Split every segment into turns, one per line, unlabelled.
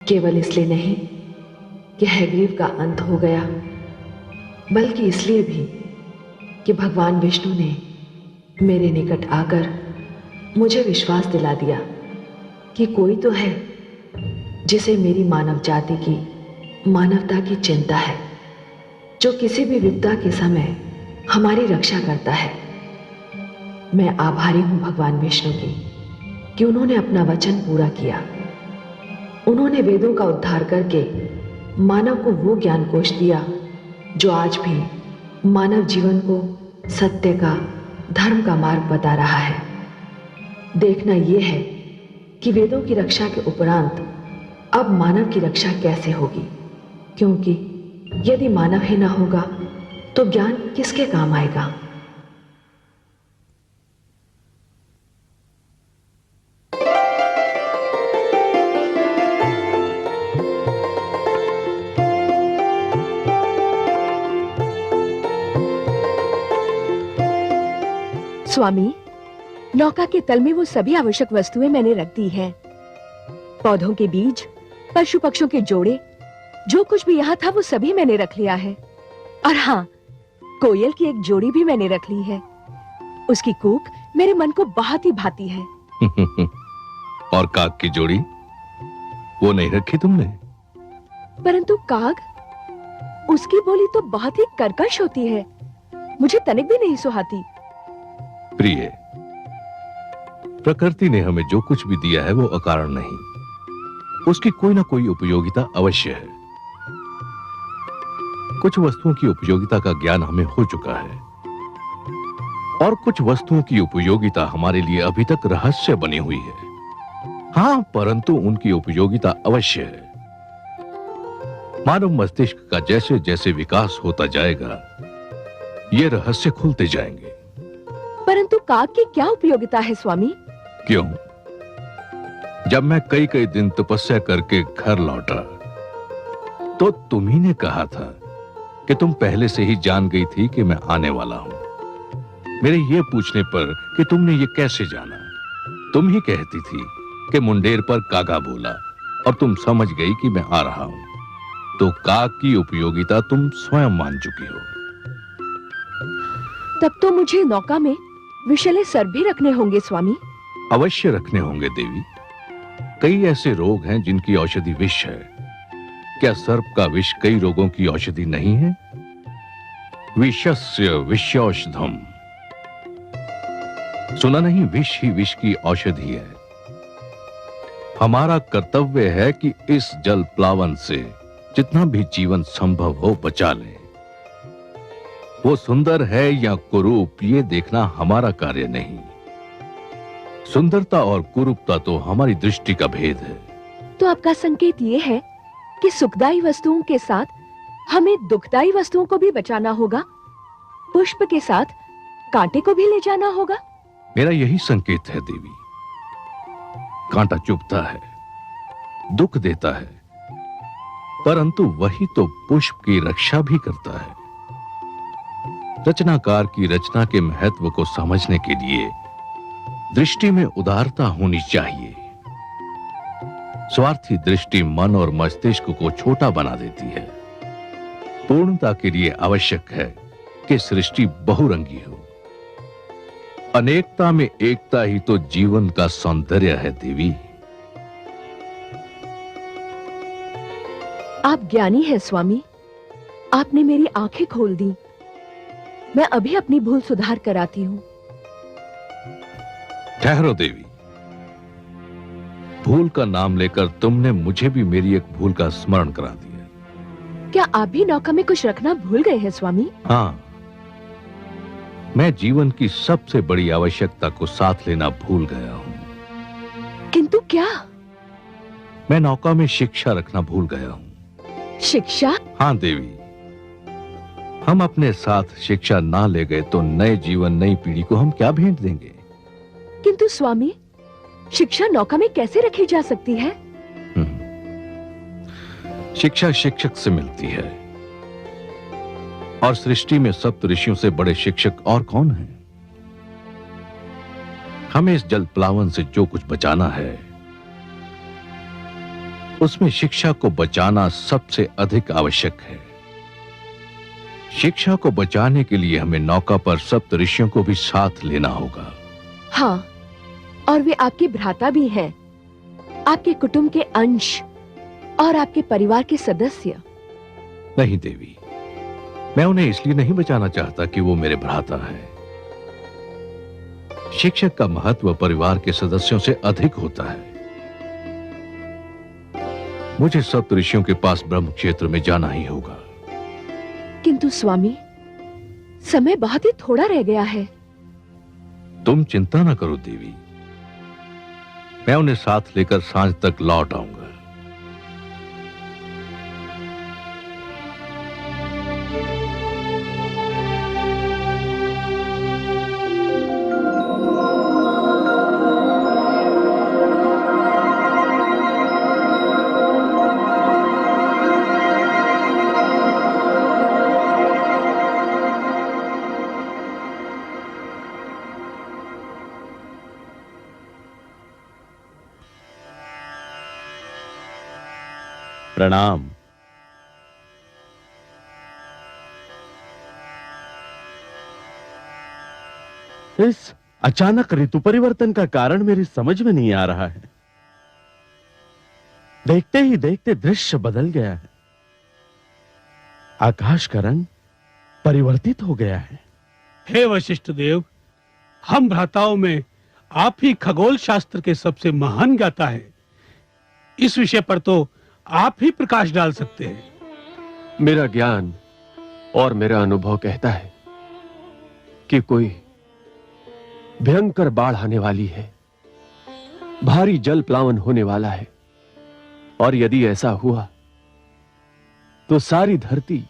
केवल इसलिए नहीं कि हैग्रीव का अंत हो गया, बल्कि इसलिए भी कि भगवान विष्णु ने मेरे निकट आकर मुझे विश्वास दिला दिया कि कोई तो है जिसे मेरी मानव जाति की, मानवता की चिंता है, जो किसी भी विपदा के समय हमारी रक्षा करता है। मैं आभारी हूं भगवान विष्णु की कि उन्होंने अपना वचन पूरा किया। उन्होंने वेदों का उद्धार करके मानव को वो ज्ञान कोश दिया जो आज भी मानव जीवन को सत्य का, धर्म का मार्ग बता रहा है। देखना यह है कि वेदों की रक्षा के उपरांत अब मानव की रक्षा कैसे होगी, क्योंकि यदि मानव ही ना होगा तो ज्ञान किसके काम आएगा।
स्वामी, नौका के तल में वो सभी आवश्यक वस्तुएं मैंने रख दी हैं। पौधों के बीज, पशु पक्षियों के जोड़े, जो कुछ भी यहाँ था वो सभी मैंने रख लिया है। और हाँ, कोयल की एक जोड़ी भी मैंने रख ली है। उसकी कूक मेरे मन को बहुत ही भाती है।
और काग की जोड़ी, वो नहीं रखी तुमने?
परंतु काग, उसकी बोली तो बहुत ही कर्कश होती है, मुझे तनिक भी नहीं सुहाती।
प्रिय, प्रकृति ने हमें जो कुछ भी दिया है वो अकारण नहीं, उसकी कोई ना कोई उपयोगिता अवश्य है। कुछ वस्तुओं की उपयोगिता का ज्ञान हमें हो चुका है और कुछ वस्तुओं की उपयोगिता हमारे लिए अभी तक रहस्य बनी हुई है। हां, परंतु उनकी उपयोगिता अवश्य है। मानव मस्तिष्क का जैसे जैसे विकास होता जाएगा, ये रहस्य खुलते जाएंगे।
परंतु काग की क्या उपयोगिता है स्वामी?
क्यों? जब मैं कई कई दिन तपस्या करके घर लौटा तो तुम्ही ने कहा था कि तुम पहले से ही जान गई थी कि मैं आने वाला हूं। मेरे ये पूछने पर कि तुमने ये कैसे जाना, तुम ही कहती थी कि मुंडेर पर कागा बोला और तुम समझ गई कि मैं आ रहा हूं। तो काग की उपयोगिता तुम स्वयं मान चुकी हो।
तब तो मुझे नौका में विषैले सर्प भी रखने होंगे स्वामी।
अवश्य रखने होंगे देवी। कई ऐसे रोग हैं जिनकी औषधि विष है। क्या सर्प का विष कई रोगों की औषधि नहीं है? विषस्य विषौषधम, सुना नहीं? विष ही विष की औषधि है। हमारा कर्तव्य है कि इस जल प्लावन से जितना भी जीवन संभव हो बचा लें। वो सुंदर है या कुरूप, ये देखना हमारा कार्य नहीं। सुंदरता और कुरूपता तो हमारी दृष्टि का भेद है।
तो आपका संकेत ये है कि सुखदायी वस्तुओं के साथ हमें दुखदायी वस्तुओं को भी बचाना होगा, पुष्प के साथ कांटे को भी ले जाना होगा।
मेरा यही संकेत है देवी। कांटा चुभता है, दुख देता है, परंतु वही तो पुष्प की रक्षा भी करता है। रचनाकार की रचना के महत्व को समझने के लिए दृष्टि में उदारता होनी चाहिए। स्वार्थी दृष्टि मन और मस्तिष्क को छोटा बना देती है। पूर्णता के लिए आवश्यक है कि सृष्टि बहुरंगी हो। अनेकता में एकता ही तो जीवन का सौंदर्य है देवी।
आप ज्ञानी हैं स्वामी, आपने मेरी आंखें खोल दी। मैं अभी अपनी भूल सुधार कर आती हूं।
ठहरो देवी, भूल का नाम लेकर तुमने मुझे भी मेरी एक भूल का स्मरण करा दिया।
क्या आप भी नौका में कुछ रखना भूल गए हैं स्वामी?
हां, मैं जीवन की सबसे बड़ी आवश्यकता को साथ लेना भूल गया हूं।
किंतु क्या?
मैं नौका में शिक्षा रखना भूल गया हूं।
शिक्षा?
हां देवी, हम अपने साथ शिक्षा ना ले गए तो नए जीवन, नई पीढ़ी को हम क्या भेंट देंगे?
किंतु स्वामी, शिक्षा नौका में कैसे रखी जा सकती है?
शिक्षा शिक्षक से मिलती है, और सृष्टि में सप्त ऋषियों से बड़े शिक्षक और कौन हैं? हमें इस जल प्लावन से जो कुछ बचाना है उसमें शिक्षा को बचाना सबसे अधिक आवश्यक है। शिक्षा को बचाने के लिए हमें नौका पर सप्त ऋषियों को भी साथ लेना होगा।
हाँ, और वे आपके भ्राता भी हैं, आपके कुटुंब के अंश और आपके परिवार के सदस्य।
नहीं देवी, मैं उन्हें इसलिए नहीं बचाना चाहता कि वो मेरे भ्राता हैं। शिक्षक का महत्व परिवार के सदस्यों से अधिक होता है। मुझे सप्त ऋषियों के पास ब्रह्म क्षेत्र में जाना ही होगा।
किंतु स्वामी, समय बहुत ही थोड़ा रह गया है।
तुम चिंता न करो देवी, मैं उन्हें साथ लेकर सांझ तक लौट आऊंगा।
प्रणाम। इस अचानक ऋतु परिवर्तन का कारण मेरी समझ में नहीं आ रहा है। देखते ही देखते दृश्य बदल गया है। आकाश का रंग परिवर्तित हो गया है।
हे वशिष्ठ देव, हम भ्राताओं में आप ही खगोल शास्त्र के सबसे महान ज्ञाता है। इस विषय पर तो आप ही प्रकाश डाल सकते हैं।
मेरा ज्ञान और मेरा अनुभव कहता है कि कोई भयंकर बाढ़ आने वाली है, भारी जल प्लावन होने वाला है, और यदि ऐसा हुआ तो सारी धरती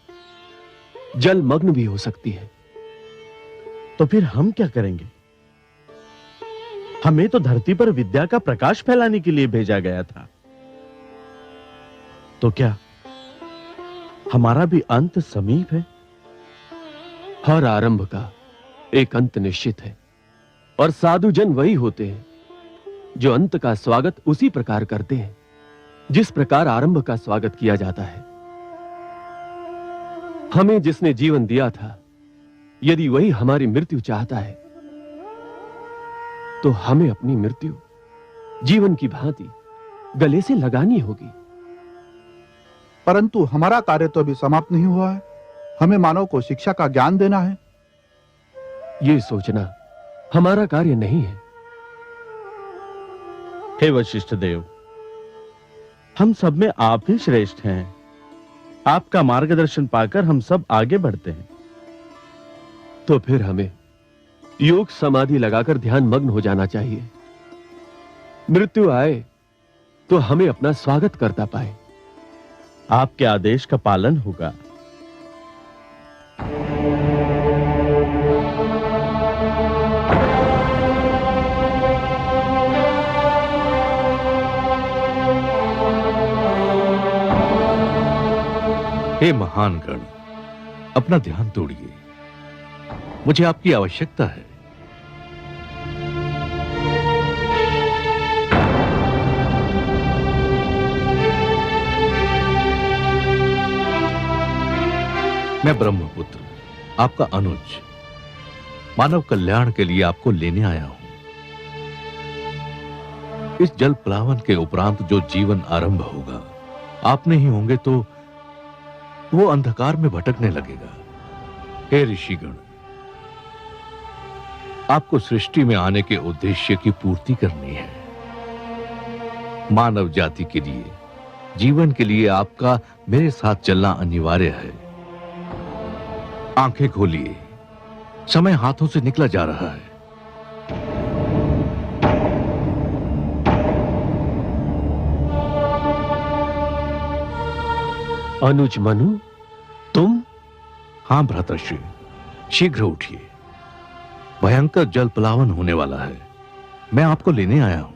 जलमग्न भी हो सकती है।
तो फिर हम क्या करेंगे? हमें तो धरती पर विद्या का प्रकाश फैलाने के लिए भेजा गया था। तो क्या हमारा भी अंत समीप है?
हर आरंभ का एक अंत निश्चित है, और साधुजन वही होते हैं जो अंत का स्वागत उसी प्रकार करते हैं जिस प्रकार आरंभ का स्वागत किया जाता है। हमें जिसने जीवन दिया था, यदि वही हमारी मृत्यु चाहता है, तो हमें अपनी मृत्यु जीवन की भांति गले से लगानी होगी।
परंतु हमारा कार्य तो अभी समाप्त नहीं हुआ है। हमें मानव को शिक्षा का ज्ञान देना है।
यह सोचना हमारा कार्य नहीं है।
हे वशिष्ठ देव, हम सब में आप ही श्रेष्ठ हैं। आपका मार्गदर्शन पाकर हम सब आगे बढ़ते हैं।
तो फिर हमें योग समाधि लगाकर ध्यान मग्न हो जाना चाहिए। मृत्यु आए तो हमें अपना स्वागत करता पाए।
आपके आदेश का पालन होगा।
हे महान गण, अपना ध्यान तोड़िए, मुझे आपकी आवश्यकता है। मैं ब्रह्मपुत्र, आपका अनुज, मानव कल्याण के लिए आपको लेने आया हूं। इस जल प्लावन के उपरांत जो जीवन आरंभ होगा, आप नहीं होंगे तो वो अंधकार में भटकने लगेगा। हे ऋषिगण, आपको सृष्टि में आने के उद्देश्य की पूर्ति करनी है। मानव जाति के लिए, जीवन के लिए आपका मेरे साथ चलना अनिवार्य है। आंखें खोलिए, समय हाथों से निकला जा रहा है।
अनुज मनु, तुम?
हां भ्रातृश्री, शीघ्र उठिए। भयंकर जल प्लावन होने वाला है। मैं आपको लेने आया हूं।